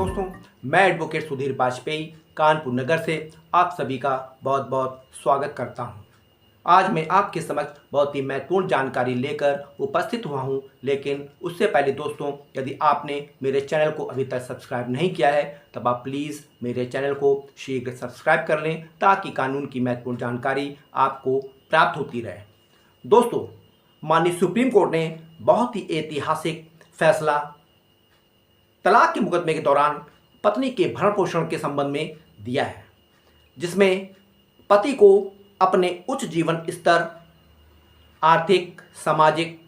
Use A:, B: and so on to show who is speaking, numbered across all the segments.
A: दोस्तों, मैं एडवोकेट सुधीर वाजपेयी कानपुर नगर से आप सभी का बहुत बहुत स्वागत करता हूं। आज मैं आपके समक्ष बहुत ही महत्वपूर्ण जानकारी लेकर उपस्थित हुआ हूं, लेकिन उससे पहले दोस्तों, यदि आपने मेरे चैनल को अभी तक सब्सक्राइब नहीं किया है तब आप प्लीज़ मेरे चैनल को शीघ्र सब्सक्राइब कर लें ताकि कानून की महत्वपूर्ण जानकारी आपको प्राप्त होती रहे। दोस्तों, माननीय सुप्रीम कोर्ट ने बहुत ही ऐतिहासिक फैसला तलाक के मुकदमे के दौरान पत्नी के भरण पोषण के संबंध में दिया है, जिसमें पति को अपने उच्च जीवन स्तर, आर्थिक, सामाजिक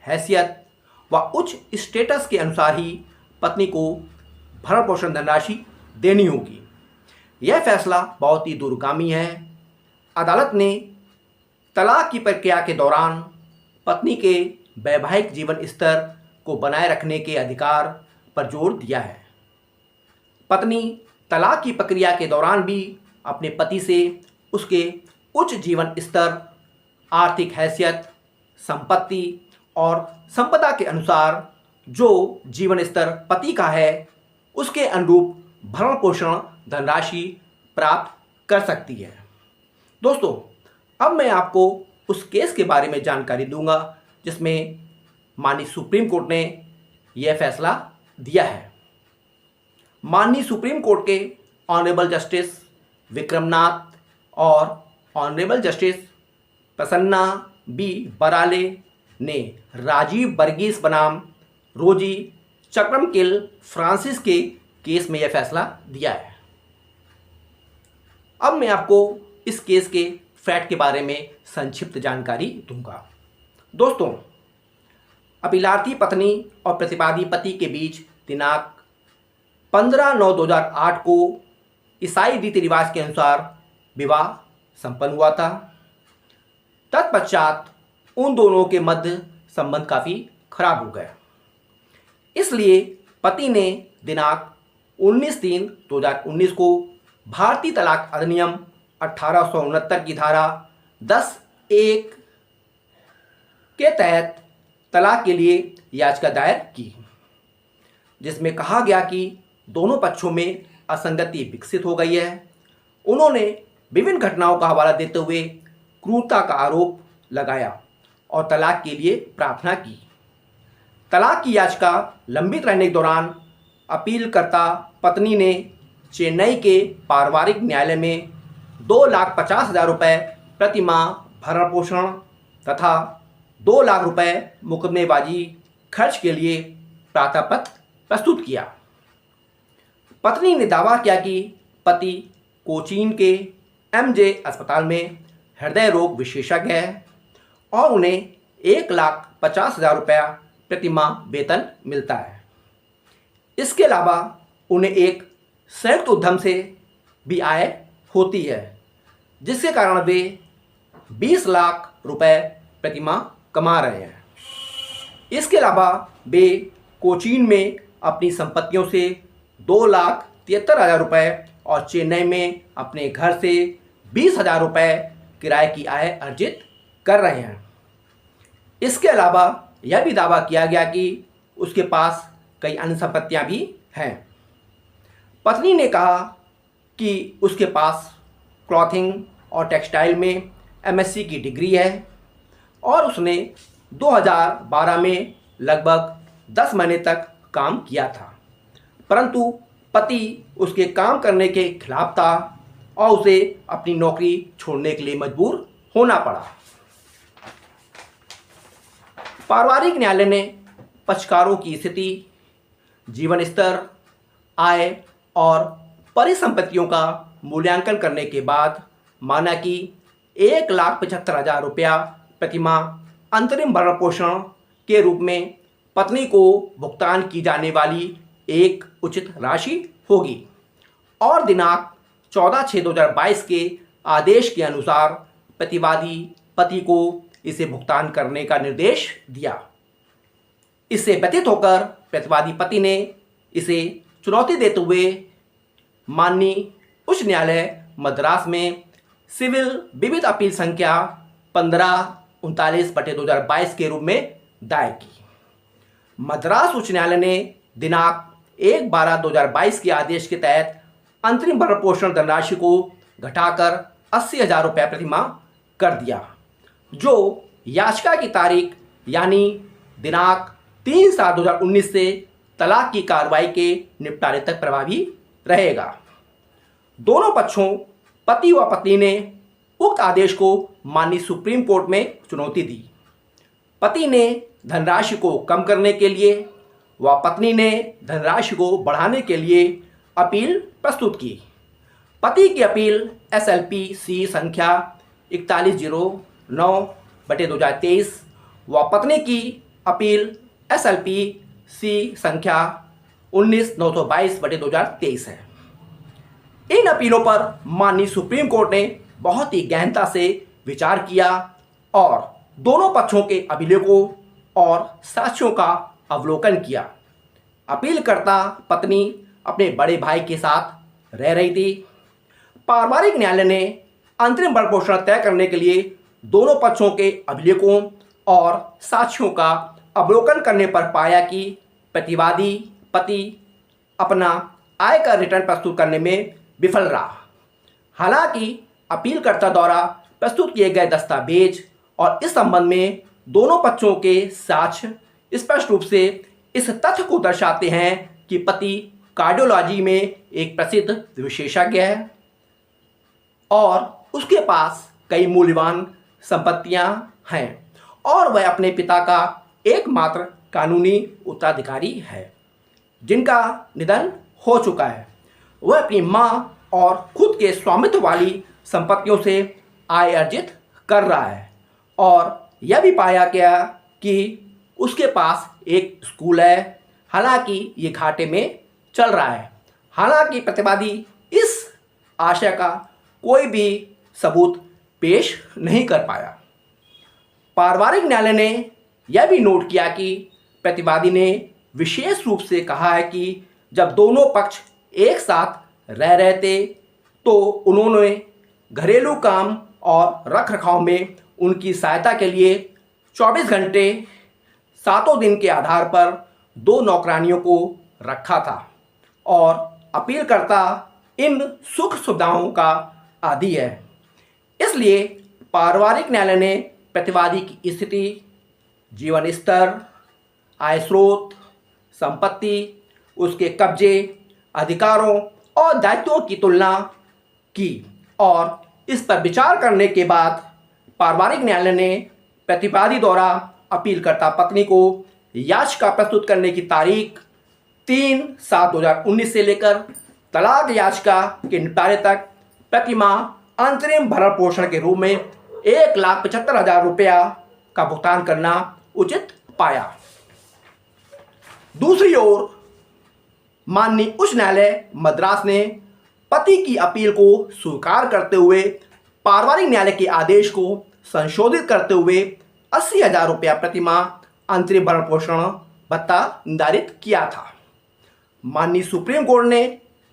A: हैसियत व उच्च स्टेटस के अनुसार ही पत्नी को भरण पोषण धनराशि देनी होगी। यह फैसला बहुत ही दूरगामी है। अदालत ने तलाक की प्रक्रिया के दौरान पत्नी के वैवाहिक जीवन स्तर को बनाए रखने के अधिकार पर जोर दिया है। पत्नी तलाक की प्रक्रिया के दौरान भी अपने पति से उसके उच्च जीवन स्तर, आर्थिक हैसियत, संपत्ति और संपदा के अनुसार जो जीवन स्तर पति का है उसके अनुरूप भरण पोषण धनराशि प्राप्त कर सकती है। दोस्तों, अब मैं आपको उस केस के बारे में जानकारी दूंगा जिसमें माननीय सुप्रीम कोर्ट ने यह फैसला दिया है। माननीय सुप्रीम कोर्ट के ऑनरेबल जस्टिस विक्रमनाथ और honourable justice Prasanna B Varale ने राजीव वर्गीस बनाम रोजी चक्रमकिल फ्रांसिस के केस में यह फैसला दिया है। अब मैं आपको इस केस के फैक्ट के बारे में संक्षिप्त जानकारी दूंगा। दोस्तों, अपीलार्थी पत्नी और प्रतिवादी पति के बीच दिनांक 15/9/2008 को ईसाई रीति रिवाज के अनुसार विवाह संपन्न हुआ था। तत्पश्चात उन दोनों के मध्य संबंध काफ़ी खराब हो गया। इसलिए पति ने दिनांक 19/3/2019 को भारतीय तलाक अधिनियम 1869 की धारा 10(1) के तहत तलाक के लिए याचिका दायर की, जिसमें कहा गया कि दोनों पक्षों में असंगति विकसित हो गई है। उन्होंने विभिन्न घटनाओं का हवाला देते हुए क्रूरता का आरोप लगाया और तलाक के लिए प्रार्थना की। तलाक की याचिका लंबित रहने के दौरान अपीलकर्ता पत्नी ने चेन्नई के पारिवारिक न्यायालय में 2,50,000 रुपये प्रति माह भरण पोषण तथा 2 लाख रुपये मुकदमेबाजी खर्च के लिए प्रार्थना पत्र प्रस्तुत किया। पत्नी ने दावा किया कि पति कोचीन के एमजे अस्पताल में हृदय रोग विशेषज्ञ है और उन्हें 1,50,000 रुपया प्रति माह वेतन मिलता है। इसके अलावा उन्हें एक संयुक्त उद्यम से भी आय होती है, जिसके कारण वे 20 लाख रुपए प्रति माह कमा रहे हैं। इसके अलावा वे कोचीन में अपनी संपत्तियों से 2,73,000 रुपये और चेन्नई में अपने घर से 20,000 रुपये किराए की आय अर्जित कर रहे हैं। इसके अलावा यह भी दावा किया गया कि उसके पास कई अन्य संपत्तियां भी हैं। पत्नी ने कहा कि उसके पास क्लॉथिंग और टेक्सटाइल में एमएससी की डिग्री है और उसने 2012 में लगभग 10 महीने तक काम किया था, परंतु पति उसके काम करने के खिलाफ था और उसे अपनी नौकरी छोड़ने के लिए मजबूर होना पड़ा। पारिवारिक न्यायालय ने पक्षकारों की स्थिति, जीवन स्तर, आय और परिसंपत्तियों का मूल्यांकन करने के बाद माना कि 1,75,000 रुपया प्रति माह अंतरिम भरण पोषण के रूप में पत्नी को भुगतान की जाने वाली एक उचित राशि होगी और दिनांक 14/6/2022 के आदेश के अनुसार प्रतिवादी पति को इसे भुगतान करने का निर्देश दिया। इससे व्यतीत होकर प्रतिवादी पति ने इसे चुनौती देते हुए माननीय उच्च न्यायालय मद्रास में सिविल विविध अपील संख्या 1539/2022 के रूप में दायर की। मद्रास उच्च न्यायालय ने दिनांक 1/12/2022 के आदेश के तहत अंतरिम भरण पोषण धनराशि को घटाकर 80,000 रुपये प्रति माह कर दिया, जो याचिका की तारीख यानी दिनांक 3/7/2019 से तलाक की कार्रवाई के निपटारे तक प्रभावी रहेगा। दोनों पक्षों पति व पत्नी ने उक्त आदेश को माननीय सुप्रीम कोर्ट में चुनौती दी। पति ने धनराशि को कम करने के लिए व पत्नी ने धनराशि को बढ़ाने के लिए अपील प्रस्तुत की। पति की अपील SLP-C संख्या 4109/2023 व पत्नी की अपील SLP-C संख्या 19/922/2023 है। इन अपीलों पर माननीय सुप्रीम कोर्ट ने बहुत ही गहनता से विचार किया और दोनों पक्षों के अभिलेखों और साक्ष्यों का अवलोकन किया। अपीलकर्ता पत्नी अपने बड़े भाई के साथ रह रही थी। पारिवारिक न्यायालय ने अंतरिम भरण पोषण तय करने के लिए दोनों पक्षों के अभिलेखों और साक्ष्यों का अवलोकन करने पर पाया कि प्रतिवादी पति अपना आयकर रिटर्न प्रस्तुत करने में विफल रहा। हालांकि अपीलकर्ता द्वारा प्रस्तुत किए गए दस्तावेज और इस संबंध में दोनों पक्षों के साक्ष्य स्पष्ट रूप से इस तथ्य को दर्शाते हैं कि पति कार्डियोलॉजी में एक प्रसिद्ध विशेषज्ञ है और उसके पास कई मूल्यवान संपत्तियां हैं और वह अपने पिता का एकमात्र कानूनी उत्तराधिकारी है जिनका निधन हो चुका है। वह अपनी मां और खुद के स्वामित्व वाली संपत्तियों से आय अर्जित कर रहा है और यह भी पाया गया कि उसके पास एक स्कूल है, हालांकि ये घाटे में चल रहा है। हालांकि प्रतिवादी इस आशय का कोई भी सबूत पेश नहीं कर पाया। पारिवारिक न्यायालय ने यह भी नोट किया कि प्रतिवादी ने विशेष रूप से कहा है कि जब दोनों पक्ष एक साथ रह रहे थे तो उन्होंने घरेलू काम और रखरखाव में उनकी सहायता के लिए 24 घंटे 7 दिन के आधार पर 2 नौकरानियों को रखा था और अपीलकर्ता इन सुख सुविधाओं का आदी है। इसलिए पारिवारिक न्यायालय ने प्रतिवादी की स्थिति, जीवन स्तर, आय स्रोत, संपत्ति, उसके कब्जे, अधिकारों और दायित्वों की तुलना की और इस पर विचार करने के बाद पारिवारिक न्यायालय ने प्रतिवादी द्वारा अपीलकर्ता पत्नी को याचिका प्रस्तुत करने की तारीख 3/7/2019 से लेकर तलाक याचिका के निपटारे तक प्रति माह अंतरिम भरण पोषण के रूप में 1,75,000 रुपया का भुगतान करना उचित पाया। दूसरी ओर माननीय उच्च न्यायालय मद्रास ने पति की अपील को स्वीकार करते हुए पारिवारिक न्यायालय के आदेश को संशोधित करते हुए 80,000 रुपया प्रति माह अंतरिम भरण पोषण भत्ता निर्धारित किया था। माननीय सुप्रीम कोर्ट ने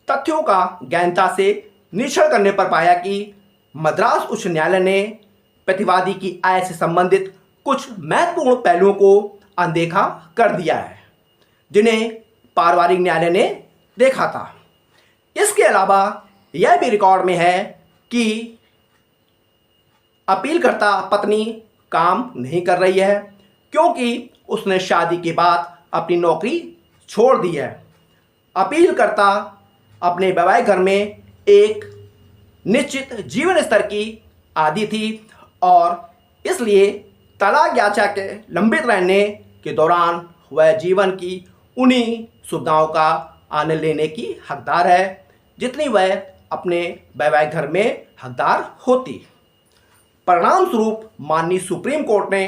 A: तथ्यों का गहनता से निरीक्षण करने पर पाया कि मद्रास उच्च न्यायालय ने प्रतिवादी की आय से संबंधित कुछ महत्वपूर्ण पहलुओं को अनदेखा कर दिया है जिन्हें पारिवारिक न्यायालय ने देखा था। इसके अलावा यह भी रिकॉर्ड में है कि अपीलकर्ता पत्नी काम नहीं कर रही है क्योंकि उसने शादी के बाद अपनी नौकरी छोड़ दी है। अपीलकर्ता अपने वैवाहिक घर में एक निश्चित जीवन स्तर की आदी थी और इसलिए तलाक याचिका के लंबित रहने के दौरान वह जीवन की उन्हीं सुविधाओं का आनंद लेने की हकदार है जितनी वह अपने वैवाहिक घर में हकदार होती। परिणाम स्वरूप माननीय सुप्रीम कोर्ट ने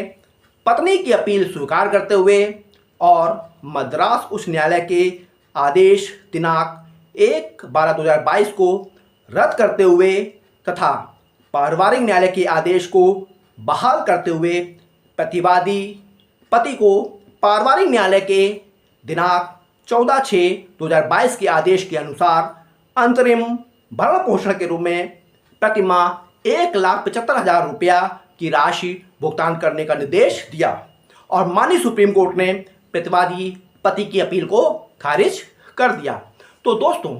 A: पत्नी की अपील स्वीकार करते हुए और मद्रास उच्च न्यायालय के आदेश दिनांक 1/12/2022 को रद्द करते हुए तथा पारिवारिक न्यायालय के आदेश को बहाल करते हुए प्रतिवादी पति को पारिवारिक न्यायालय के दिनांक 14/6/2022 के आदेश के अनुसार अंतरिम भरण पोषण के रूप में प्रति माह 1,75,000 रुपया की राशि भुगतान करने का निर्देश दिया और माननीय सुप्रीम कोर्ट ने प्रतिवादी पति की अपील को खारिज कर दिया। तो दोस्तों,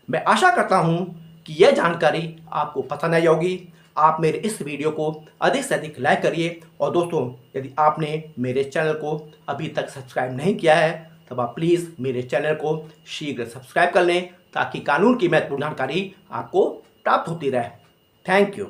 A: मैं आशा करता हूँ कि यह जानकारी आपको पसंद आई होगी। आप मेरे इस वीडियो को अधिक से अधिक लाइक करिए, और दोस्तों, यदि आपने मेरे चैनल को अभी तक सब्सक्राइब नहीं किया है तब आप प्लीज़ मेरे चैनल को शीघ्र सब्सक्राइब कर लें, ताकि कानून की महत्वपूर्ण जानकारी आपको प्राप्त होती रहे। Thank you.